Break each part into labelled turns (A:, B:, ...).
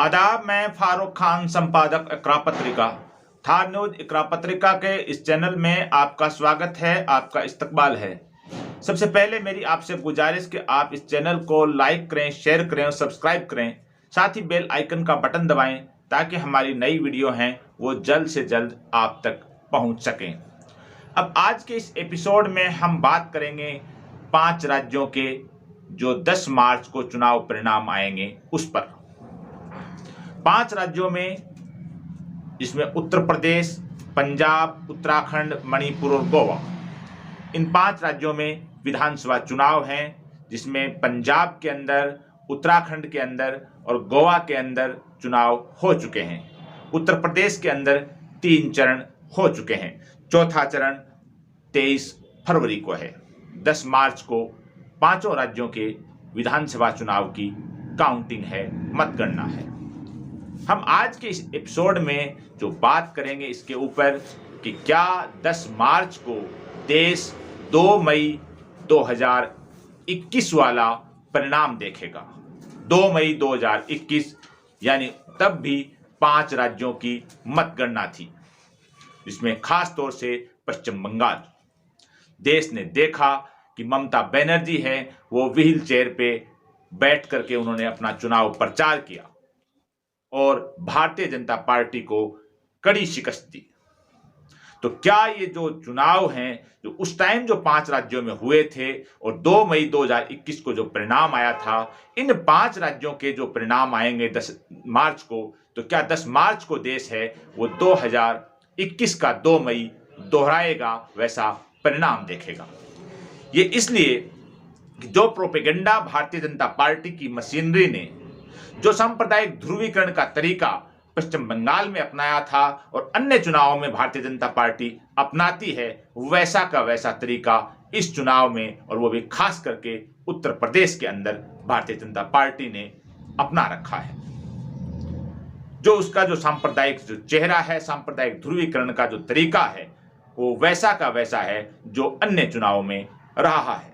A: आदाब। मैं फारूक खान, संपादक इकरा पत्रिका। थार न्यूज इकरा पत्रिका के इस चैनल में आपका स्वागत है, आपका इस्तकबाल है। सबसे पहले मेरी आपसे गुजारिश कि आप इस चैनल को लाइक करें, शेयर करें और सब्सक्राइब करें। साथ ही बेल आइकन का बटन दबाएं ताकि हमारी नई वीडियो हैं वो जल्द से जल्द आप तक पहुंच सकें। अब आज के इस एपिसोड में हम बात करेंगे 5 राज्यों के जो 10 मार्च को चुनाव परिणाम आएंगे उस पर। 5 राज्यों में, इसमें उत्तर प्रदेश, पंजाब, उत्तराखंड, मणिपुर और गोवा, इन 5 राज्यों में विधानसभा चुनाव हैं, जिसमें पंजाब के अंदर, उत्तराखंड के अंदर और गोवा के अंदर चुनाव हो चुके हैं। उत्तर प्रदेश के अंदर 3 चरण हो चुके हैं। चौथा चरण 23 फरवरी को है। 10 मार्च को 5 राज्यों के विधानसभा चुनाव की काउंटिंग है, मतगणना है। हम आज के इस एपिसोड में जो बात करेंगे इसके ऊपर कि क्या 10 मार्च को देश 2 मई 2021 वाला परिणाम देखेगा। 2 मई 2021 यानी तब भी 5 राज्यों की मतगणना थी, जिसमें खास तौर से पश्चिम बंगाल। देश ने देखा कि ममता बनर्जी है, वो व्हील चेयर पे बैठ करके उन्होंने अपना चुनाव प्रचार किया और भारतीय जनता पार्टी को कड़ी शिकस्त दी। तो क्या ये जो चुनाव हैं, जो उस टाइम जो 5 राज्यों में हुए थे और 2 मई 2021 को जो परिणाम आया था, इन 5 राज्यों के जो परिणाम आएंगे 10 मार्च को, तो क्या 10 मार्च को देश है वो 2021 का 2 मई दोहराएगा, वैसा परिणाम देखेगा। ये इसलिए कि जो प्रोपेगेंडा भारतीय जनता पार्टी की मशीनरी ने, जो सांप्रदायिक ध्रुवीकरण का तरीका पश्चिम बंगाल में अपनाया था और अन्य चुनावों में भारतीय जनता पार्टी अपनाती है, वैसा का वैसा तरीका इस चुनाव में, और वो भी खास करके उत्तर प्रदेश के अंदर भारतीय जनता पार्टी ने अपना रखा है। जो उसका जो सांप्रदायिक जो चेहरा है, सांप्रदायिक ध्रुवीकरण का जो तरीका है, वो वैसा का वैसा है जो अन्य चुनावों में रहा है।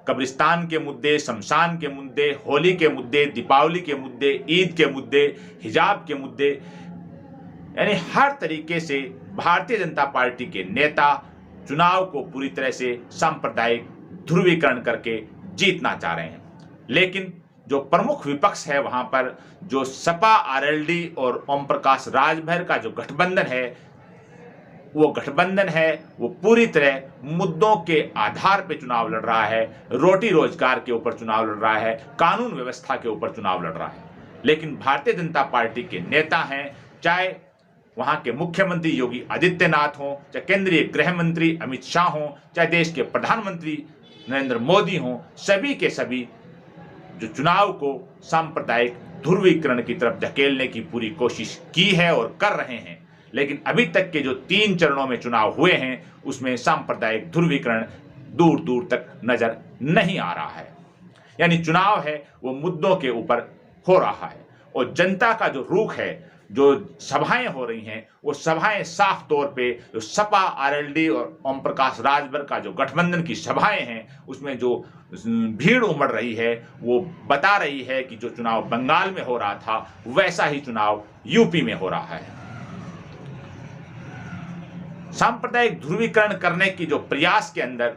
A: कब्रिस्तान के मुद्दे, शमशान के मुद्दे, होली के मुद्दे, दीपावली के मुद्दे, ईद के मुद्दे, हिजाब के मुद्दे, यानी हर तरीके से भारतीय जनता पार्टी के नेता चुनाव को पूरी तरह से सांप्रदायिक ध्रुवीकरण करके जीतना चाह रहे हैं। लेकिन जो प्रमुख विपक्ष है वहां पर, जो सपा, आरएलडी और ओम प्रकाश राजभर का जो गठबंधन है, वो गठबंधन है वो पूरी तरह मुद्दों के आधार पे चुनाव लड़ रहा है। रोटी रोजगार के ऊपर चुनाव लड़ रहा है, कानून व्यवस्था के ऊपर चुनाव लड़ रहा है। लेकिन भारतीय जनता पार्टी के नेता हैं, चाहे वहां के मुख्यमंत्री योगी आदित्यनाथ हों, चाहे केंद्रीय गृह मंत्री अमित शाह हों, चाहे देश के प्रधानमंत्री नरेंद्र मोदी हों, सभी के सभी जो चुनाव को सांप्रदायिक ध्रुवीकरण की तरफ धकेलने की पूरी कोशिश की है और कर रहे हैं। लेकिन अभी तक के जो 3 चरणों में चुनाव हुए हैं, उसमें सांप्रदायिक ध्रुवीकरण दूर दूर तक नजर नहीं आ रहा है। यानी चुनाव है वो मुद्दों के ऊपर हो रहा है और जनता का जो रुख है, जो सभाएं हो रही हैं, वो सभाएं साफ तौर पे जो सपा, आरएलडी और ओम प्रकाश राजभर का जो गठबंधन की सभाएं हैं, उसमें जो भीड़ उमड़ रही है, वो बता रही है कि जो चुनाव बंगाल में हो रहा था वैसा ही चुनाव यूपी में हो रहा है। सांप्रदायिक ध्रुवीकरण करने की जो प्रयास के अंदर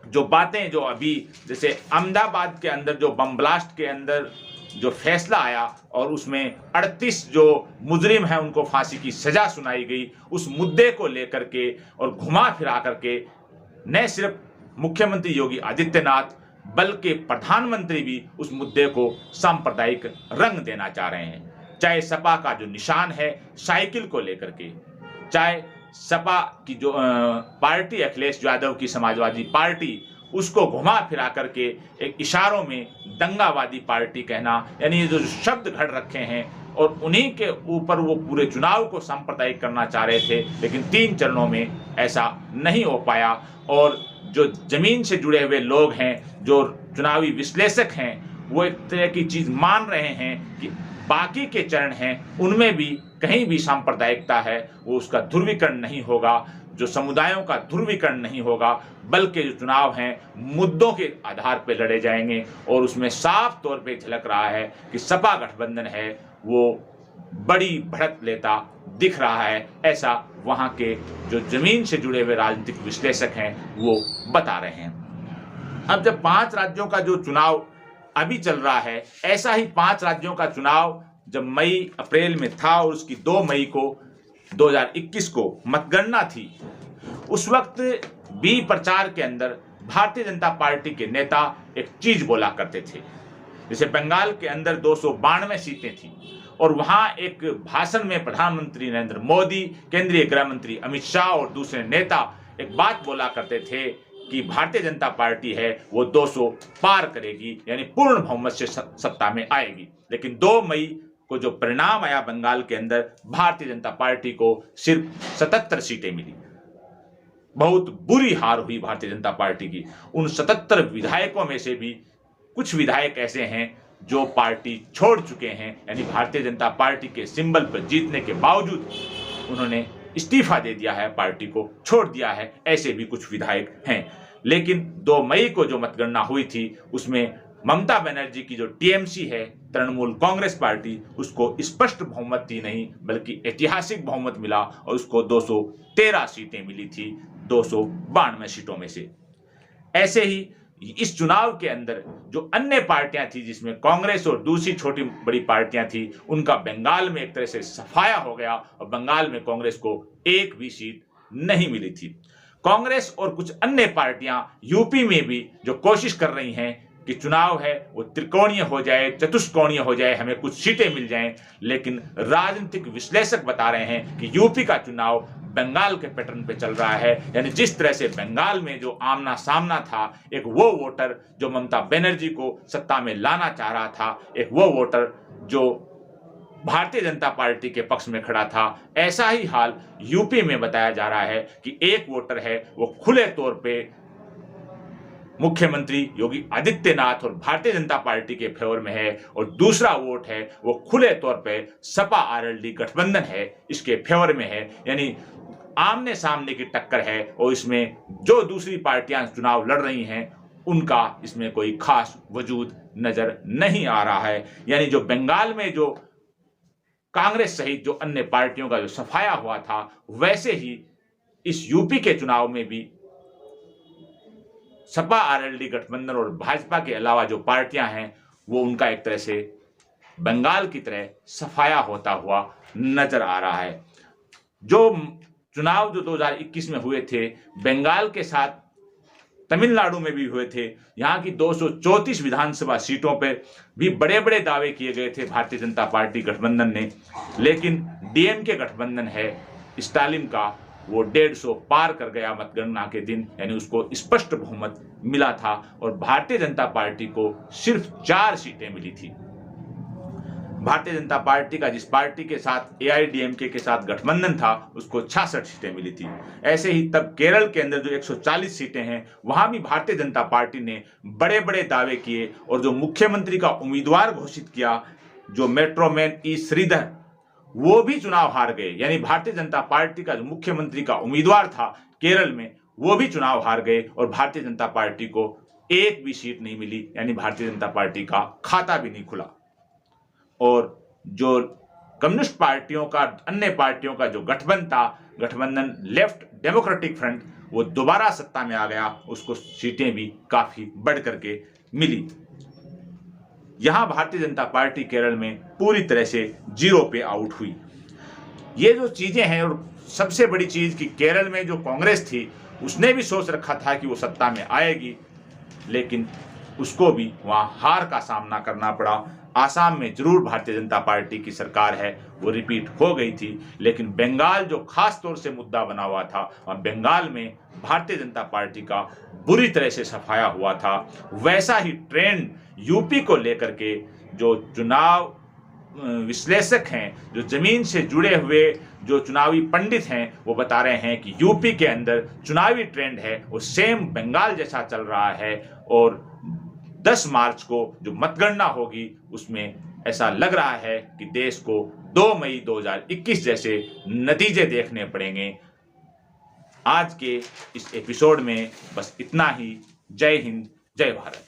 A: जो बातें, जो अभी जैसे अहमदाबाद के अंदर जो बम ब्लास्ट के अंदर जो फैसला आया और उसमें 38 जो मुजरिम हैं उनको फांसी की सजा सुनाई गई, उस मुद्दे को लेकर के और घुमा फिरा करके न सिर्फ मुख्यमंत्री योगी आदित्यनाथ बल्कि प्रधानमंत्री भी उस मुद्दे को सांप्रदायिक रंग देना चाह रहे हैं। चाहे सपा का जो निशान है साइकिल को लेकर के, चाहे सपा की जो पार्टी अखिलेश यादव की समाजवादी पार्टी, उसको घुमा फिरा करके एक इशारों में दंगावादी पार्टी कहना, यानी ये जो शब्द घड़ रखे हैं और उन्हीं के ऊपर वो पूरे चुनाव को सांप्रदायिक करना चाह रहे थे। लेकिन 3 चरणों में ऐसा नहीं हो पाया और जो जमीन से जुड़े हुए लोग हैं, जो चुनावी विश्लेषक हैं, वो एक तरह की चीज मान रहे हैं कि बाकी के चरण हैं उनमें भी कहीं भी सांप्रदायिकता है, वो उसका ध्रुवीकरण नहीं होगा, जो समुदायों का ध्रुवीकरण नहीं होगा, बल्कि जो चुनाव हैं मुद्दों के आधार पर लड़े जाएंगे। और उसमें साफ तौर पे झलक रहा है कि सपा गठबंधन है वो बड़ी बढ़त लेता दिख रहा है, ऐसा वहां के जो जमीन से जुड़े हुए राजनीतिक विश्लेषक हैं वो बता रहे हैं। अब जब 5 राज्यों का जो चुनाव अभी चल रहा है, ऐसा ही 5 राज्यों का चुनाव जब मई अप्रैल में था और उसकी 2 मई को 2021 को मतगणना थी, उस वक्त भी प्रचार के अंदर भारतीय जनता पार्टी के नेता एक चीज बोला करते थे। जैसे बंगाल के अंदर 292 सीटें थी और वहां एक भाषण में प्रधानमंत्री नरेंद्र मोदी, केंद्रीय गृह मंत्री अमित शाह और दूसरे नेता एक बात बोला करते थे कि भारतीय जनता पार्टी है वो 200 पार करेगी, यानी पूर्ण बहुमत से सत्ता में आएगी। लेकिन 2 मई को जो परिणाम आया बंगाल के अंदर, भारतीय जनता पार्टी को सिर्फ 77 सीटें मिली। बहुत बुरी हार हुई भारतीय जनता पार्टी की। उन 77 विधायकों में से भी कुछ विधायक ऐसे हैं जो पार्टी छोड़ चुके हैं, यानी भारतीय जनता पार्टी के सिंबल पर जीतने के बावजूद उन्होंने इस्तीफा दे दिया है, पार्टी को छोड़ दिया है। ऐसे भी कुछ विधायक हैं। लेकिन 2 मई को जो मतगणना हुई थी उसमें ममता बनर्जी की जो टीएमसी है, तृणमूल कांग्रेस पार्टी, उसको स्पष्ट बहुमत ही नहीं बल्कि ऐतिहासिक बहुमत मिला और उसको 213 सीटें मिली थी 292 सीटों में से। ऐसे ही इस चुनाव के अंदर जो अन्य पार्टियां थी, जिसमें कांग्रेस और दूसरी छोटी बड़ी पार्टियां थी, उनका बंगाल में एक तरह से सफाया हो गया और बंगाल में कांग्रेस को एक भी सीट नहीं मिली थी। कांग्रेस और कुछ अन्य पार्टियां यूपी में भी जो कोशिश कर रही हैं कि चुनाव है वो त्रिकोणीय हो जाए, चतुष्कोणीय हो जाए, हमें कुछ सीटें मिल जाएं, लेकिन राजनीतिक विश्लेषक बता रहे हैं कि यूपी का चुनाव बंगाल के पैटर्न पे चल रहा है। यानी जिस तरह से बंगाल में जो आमना सामना था, एक वो वोटर जो ममता बनर्जी को सत्ता में लाना चाह रहा था, एक वो वोटर जो भारतीय जनता पार्टी के पक्ष में खड़ा था, ऐसा ही हाल यूपी में बताया जा रहा है कि एक वोटर है वो खुले तौर पे मुख्यमंत्री योगी आदित्यनाथ और भारतीय जनता पार्टी के फेवर में है और दूसरा वोट है वो खुले तौर पे सपा आरएलडी गठबंधन है इसके फेवर में है। यानी आमने सामने की टक्कर है और इसमें जो दूसरी पार्टियां चुनाव लड़ रही हैं उनका इसमें कोई खास वजूद नजर नहीं आ रहा है। यानी जो बंगाल में जो कांग्रेस सहित जो अन्य पार्टियों का जो सफाया हुआ था, वैसे ही इस यूपी के चुनाव में भी सपा आरएलडी गठबंधन और भाजपा के अलावा जो पार्टियां हैं वो उनका एक तरह से बंगाल की तरह सफाया होता हुआ नजर आ रहा है। जो चुनाव जो 2021 में हुए थे, बंगाल के साथ तमिलनाडु में भी हुए थे, यहाँ की 234 विधानसभा सीटों पर भी बड़े बड़े दावे किए गए थे भारतीय जनता पार्टी गठबंधन ने, लेकिन डीएमके गठबंधन है स्टालिन का, वो 150 पार कर गया मतगणना के दिन, यानी उसको स्पष्ट बहुमत मिला था और भारतीय जनता पार्टी को सिर्फ 4 सीटें मिली थी। भारतीय जनता पार्टी का जिस पार्टी के साथ एआईडीएमके के साथ गठबंधन था उसको 66 सीटें मिली थी। ऐसे ही तब केरल के अंदर जो 140 सीटें हैं वहां भी भारतीय जनता पार्टी ने बड़े बड़े दावे किए और जो मुख्यमंत्री का उम्मीदवार घोषित किया, जो मेट्रोमैन ई श्रीधर, वो भी चुनाव हार गए। यानी भारतीय जनता पार्टी का जो मुख्यमंत्री का उम्मीदवार था केरल में, वो भी चुनाव हार गए और भारतीय जनता पार्टी को एक भी सीट नहीं मिली, यानी भारतीय जनता पार्टी का खाता भी नहीं खुला। और जो कम्युनिस्ट पार्टियों का, अन्य पार्टियों का जो गठबंधन लेफ्ट डेमोक्रेटिक फ्रंट, वो दोबारा सत्ता में आ गया, उसको सीटें भी काफी बढ़ करके मिली। यहां भारतीय जनता पार्टी केरल में पूरी तरह से 0 पे आउट हुई। ये जो चीजें हैं, और सबसे बड़ी चीज कि केरल में जो कांग्रेस थी उसने भी सोच रखा था कि वो सत्ता में आएगी, लेकिन उसको भी वहां हार का सामना करना पड़ा। आसाम में जरूर भारतीय जनता पार्टी की सरकार है, वो रिपीट हो गई थी, लेकिन बंगाल जो खास तौर से मुद्दा बना हुआ था, बंगाल में भारतीय जनता पार्टी का बुरी तरह से सफाया हुआ था। वैसा ही ट्रेंड यूपी को लेकर के जो चुनाव विश्लेषक हैं, जो जमीन से जुड़े हुए जो चुनावी पंडित हैं, वो बता रहे हैं कि यूपी के अंदर चुनावी ट्रेंड है वो सेम बंगाल जैसा चल रहा है और 10 मार्च को जो मतगणना होगी उसमें ऐसा लग रहा है कि देश को 2 मई 2021 जैसे नतीजे देखने पड़ेंगे। आज के इस एपिसोड में बस इतना ही। जय हिंद, जय भारत।